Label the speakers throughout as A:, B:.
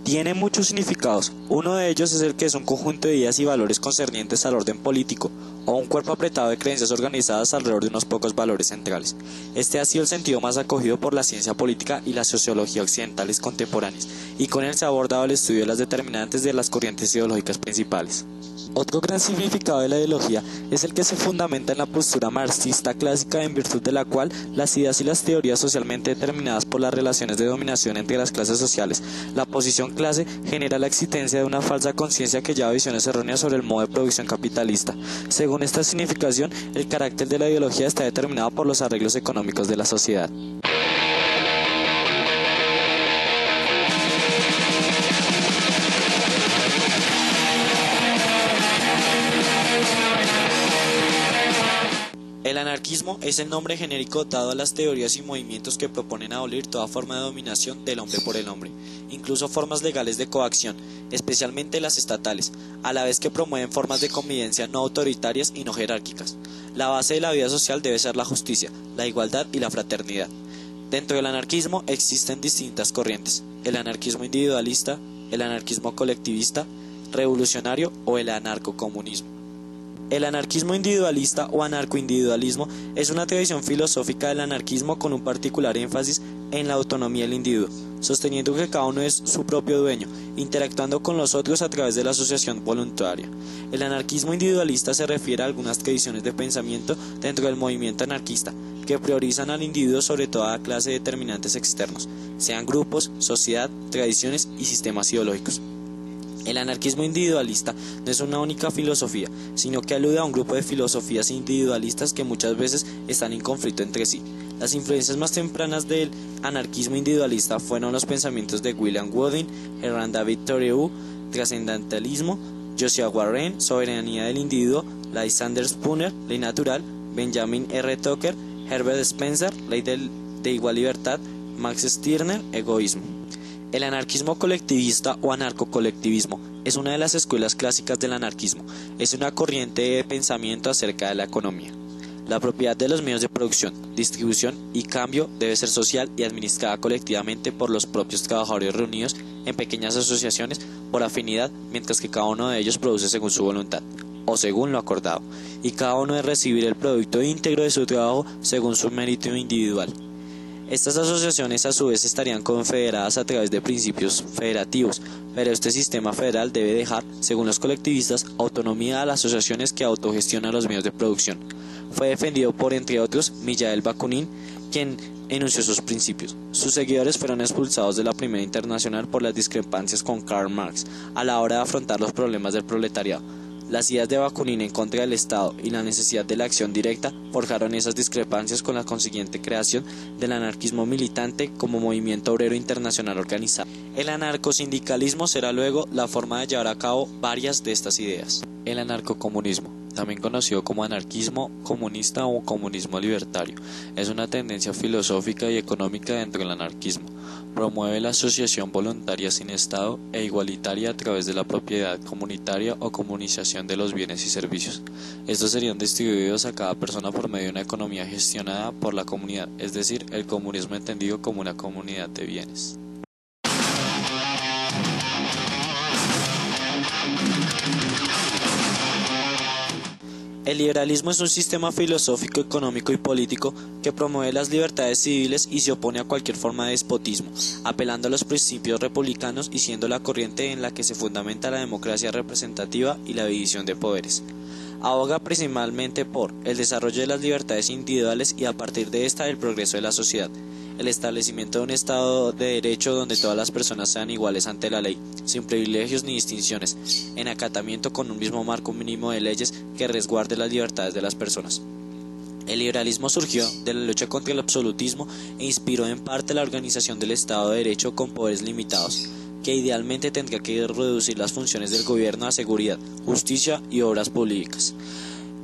A: Tiene muchos significados. Uno de ellos es el que es un conjunto de ideas y valores concernientes al orden político, o un cuerpo apretado de creencias organizadas alrededor de unos pocos valores centrales. Este ha sido el sentido más acogido por la ciencia política y la sociología occidentales contemporáneas, y con él se ha abordado el estudio de las determinantes de las corrientes ideológicas principales. Otro gran significado de la ideología es el que se fundamenta en la postura marxista clásica, en virtud de la cual las ideas y las teorías socialmente determinadas por las relaciones de dominación entre las clases sociales, la posición clase, genera la existencia de una falsa conciencia que lleva visiones erróneas sobre el modo de producción capitalista. Según esta significación, el carácter de la ideología está determinado por los arreglos económicos de la sociedad. El anarquismo es el nombre genérico dado a las teorías y movimientos que proponen abolir toda forma de dominación del hombre por el hombre, incluso formas legales de coacción, especialmente las estatales, a la vez que promueven formas de convivencia no autoritarias y no jerárquicas. La base de la vida social debe ser la justicia, la igualdad y la fraternidad. Dentro del anarquismo existen distintas corrientes: el anarquismo individualista, el anarquismo colectivista, revolucionario o el anarcocomunismo. El anarquismo individualista o anarcoindividualismo es una tradición filosófica del anarquismo con un particular énfasis en la autonomía del individuo, sosteniendo que cada uno es su propio dueño, interactuando con los otros a través de la asociación voluntaria. El anarquismo individualista se refiere a algunas tradiciones de pensamiento dentro del movimiento anarquista, que priorizan al individuo sobre toda clase de determinantes externos, sean grupos, sociedad, tradiciones y sistemas ideológicos. El anarquismo individualista no es una única filosofía, sino que alude a un grupo de filosofías individualistas que muchas veces están en conflicto entre sí. Las influencias más tempranas del anarquismo individualista fueron los pensamientos de William Godwin, Erland David Thoreau, trascendentalismo, Joshua Warren, soberanía del individuo, Lysander Spooner, ley natural, Benjamin R. Tucker, Herbert Spencer, ley de igual libertad, Max Stirner, egoísmo. El anarquismo colectivista o anarcocolectivismo es una de las escuelas clásicas del anarquismo. Es una corriente de pensamiento acerca de la economía. La propiedad de los medios de producción, distribución y cambio debe ser social y administrada colectivamente por los propios trabajadores reunidos en pequeñas asociaciones por afinidad, mientras que cada uno de ellos produce según su voluntad, o según lo acordado, y cada uno debe recibir el producto íntegro de su trabajo según su mérito individual. Estas asociaciones a su vez estarían confederadas a través de principios federativos, pero este sistema federal debe dejar, según los colectivistas, autonomía a las asociaciones que autogestionan los medios de producción. Fue defendido por, entre otros, Mikhail Bakunin, quien enunció sus principios. Sus seguidores fueron expulsados de la Primera Internacional por las discrepancias con Karl Marx a la hora de afrontar los problemas del proletariado. Las ideas de Bakunin en contra del Estado y la necesidad de la acción directa forjaron esas discrepancias con la consiguiente creación del anarquismo militante como movimiento obrero internacional organizado. El anarcosindicalismo será luego la forma de llevar a cabo varias de estas ideas. El anarcocomunismo, también conocido como anarquismo comunista o comunismo libertario, es una tendencia filosófica y económica dentro del anarquismo. Promueve la asociación voluntaria sin Estado e igualitaria a través de la propiedad comunitaria o comunización de los bienes y servicios. Estos serían distribuidos a cada persona por medio de una economía gestionada por la comunidad, es decir, el comunismo entendido como una comunidad de bienes. El liberalismo es un sistema filosófico, económico y político que promueve las libertades civiles y se opone a cualquier forma de despotismo, apelando a los principios republicanos y siendo la corriente en la que se fundamenta la democracia representativa y la división de poderes. Aboga principalmente por el desarrollo de las libertades individuales y a partir de esta el progreso de la sociedad, el establecimiento de un Estado de derecho donde todas las personas sean iguales ante la ley, sin privilegios ni distinciones, en acatamiento con un mismo marco mínimo de leyes que resguarde las libertades de las personas. El liberalismo surgió de la lucha contra el absolutismo e inspiró en parte la organización del Estado de Derecho con poderes limitados, que idealmente tendría que reducir las funciones del gobierno a seguridad, justicia y obras públicas,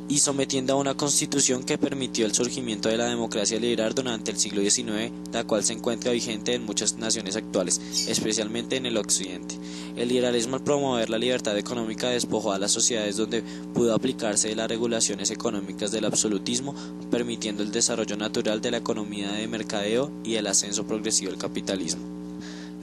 A: y sometiendo a una constitución que permitió el surgimiento de la democracia liberal durante el siglo XIX, la cual se encuentra vigente en muchas naciones actuales, especialmente en el occidente. El liberalismo, al promover la libertad económica, despojó a las sociedades donde pudo aplicarse de las regulaciones económicas del absolutismo, permitiendo el desarrollo natural de la economía de mercadeo y el ascenso progresivo del capitalismo.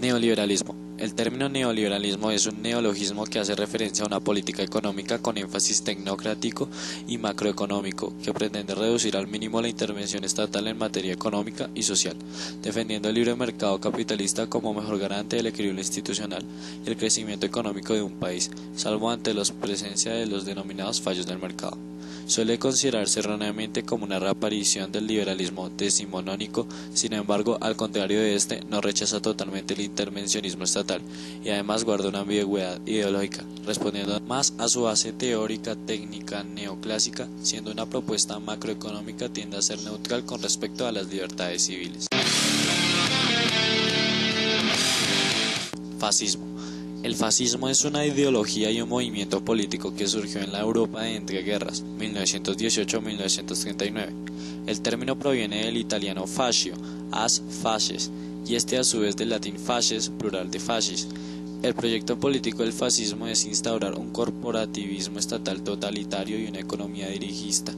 A: Neoliberalismo. El término neoliberalismo es un neologismo que hace referencia a una política económica con énfasis tecnocrático y macroeconómico que pretende reducir al mínimo la intervención estatal en materia económica y social, defendiendo el libre mercado capitalista como mejor garante del equilibrio institucional y el crecimiento económico de un país, salvo ante la presencia de los denominados fallos del mercado. Suele considerarse erróneamente como una reaparición del liberalismo decimonónico. Sin embargo, al contrario de este, no rechaza totalmente el intervencionismo estatal y además guarda una ambigüedad ideológica, respondiendo más a su base teórica técnica neoclásica, siendo una propuesta macroeconómica tiende a ser neutral con respecto a las libertades civiles. Fascismo. El fascismo es una ideología y un movimiento político que surgió en la Europa de entreguerras, 1918-1939. El término proviene del italiano fascio, as fasces, y este a su vez del latín fasces, plural de fascis. El proyecto político del fascismo es instaurar un corporativismo estatal totalitario y una economía dirigista,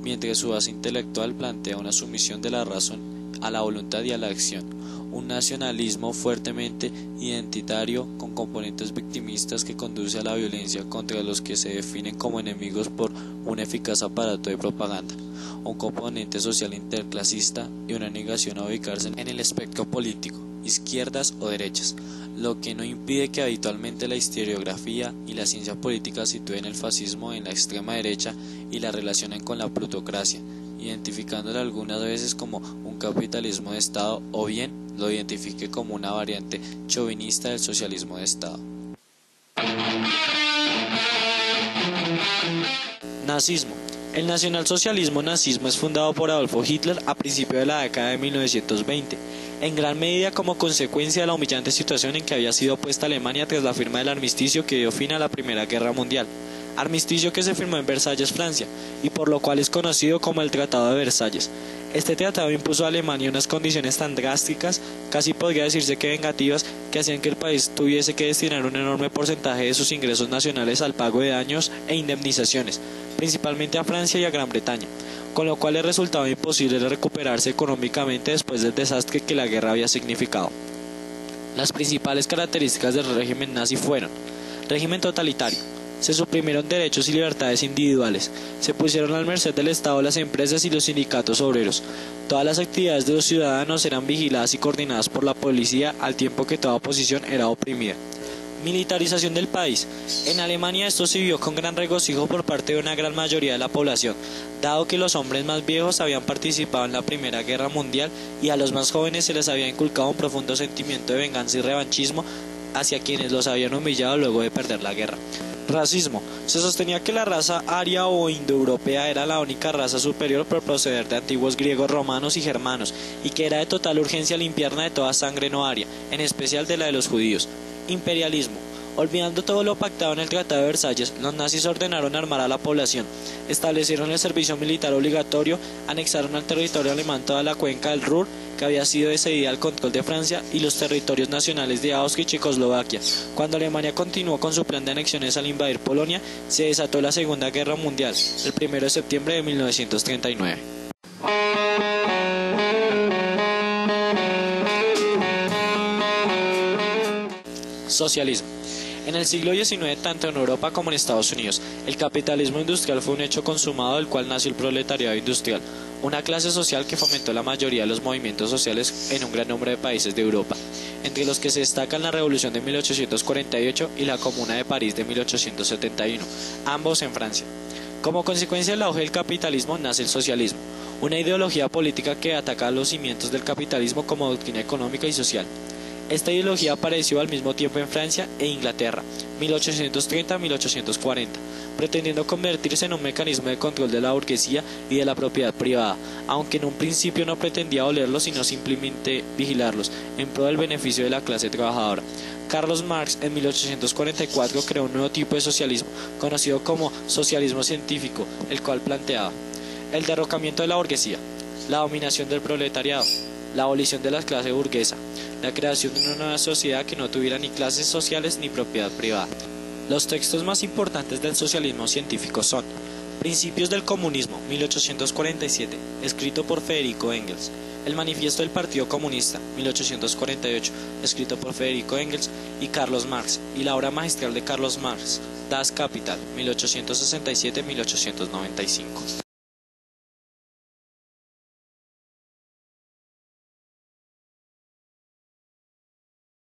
A: mientras su base intelectual plantea una sumisión de la razón a la voluntad y a la acción. Un nacionalismo fuertemente identitario con componentes victimistas que conduce a la violencia contra los que se definen como enemigos por un eficaz aparato de propaganda, un componente social interclasista y una negación a ubicarse en el espectro político, izquierdas o derechas, lo que no impide que habitualmente la historiografía y la ciencia política sitúen el fascismo en la extrema derecha y la relacionen con la plutocracia, identificándolo algunas veces como un capitalismo de Estado o bien lo identifique como una variante chauvinista del socialismo de Estado. Nazismo. El nacionalsocialismo nazismo es fundado por Adolfo Hitler a principios de la década de 1920, en gran medida como consecuencia de la humillante situación en que había sido puesta Alemania tras la firma del armisticio que dio fin a la Primera Guerra Mundial. Armisticio que se firmó en Versalles, Francia, y por lo cual es conocido como el Tratado de Versalles. Este tratado impuso a Alemania unas condiciones tan drásticas, casi podría decirse que vengativas, que hacían que el país tuviese que destinar un enorme porcentaje de sus ingresos nacionales al pago de daños e indemnizaciones, principalmente a Francia y a Gran Bretaña, con lo cual le resultaba imposible recuperarse económicamente después del desastre que la guerra había significado. Las principales características del régimen nazi fueron: régimen totalitario. Se suprimieron derechos y libertades individuales, se pusieron al merced del Estado las empresas y los sindicatos obreros. Todas las actividades de los ciudadanos eran vigiladas y coordinadas por la policía, al tiempo que toda oposición era oprimida. Militarización del país. En Alemania esto se vio con gran regocijo por parte de una gran mayoría de la población, dado que los hombres más viejos habían participado en la Primera Guerra Mundial y a los más jóvenes se les había inculcado un profundo sentimiento de venganza y revanchismo hacia quienes los habían humillado luego de perder la guerra. Racismo. Se sostenía que la raza aria o indoeuropea era la única raza superior por proceder de antiguos griegos, romanos y germanos, y que era de total urgencia limpiarla de toda sangre no aria, en especial de la de los judíos. Imperialismo. Olvidando todo lo pactado en el Tratado de Versalles, los nazis ordenaron armar a la población, establecieron el servicio militar obligatorio, anexaron al territorio alemán toda la cuenca del Ruhr, que había sido cedida al control de Francia, y los territorios nacionales de Austria y Checoslovaquia. Cuando Alemania continuó con su plan de anexiones al invadir Polonia, se desató la Segunda Guerra Mundial, el 1 de septiembre de 1939. Socialismo. En el siglo XIX, tanto en Europa como en Estados Unidos, el capitalismo industrial fue un hecho consumado del cual nació el proletariado industrial, una clase social que fomentó la mayoría de los movimientos sociales en un gran número de países de Europa, entre los que se destacan la Revolución de 1848 y la Comuna de París de 1871, ambos en Francia. Como consecuencia del auge del capitalismo nace el socialismo, una ideología política que ataca los cimientos del capitalismo como doctrina económica y social. Esta ideología apareció al mismo tiempo en Francia e Inglaterra, 1830-1840, pretendiendo convertirse en un mecanismo de control de la burguesía y de la propiedad privada, aunque en un principio no pretendía olerlos sino simplemente vigilarlos, en pro del beneficio de la clase trabajadora. Carlos Marx en 1844 creó un nuevo tipo de socialismo, conocido como socialismo científico, el cual planteaba el derrocamiento de la burguesía, la dominación del proletariado, la abolición de la clase burguesa, la creación de una nueva sociedad que no tuviera ni clases sociales ni propiedad privada. Los textos más importantes del socialismo científico son Principios del Comunismo, 1847, escrito por Federico Engels. El Manifiesto del Partido Comunista, 1848, escrito por Federico Engels y Carlos Marx, y la obra magistral de Carlos Marx, Das Kapital, 1867-1895.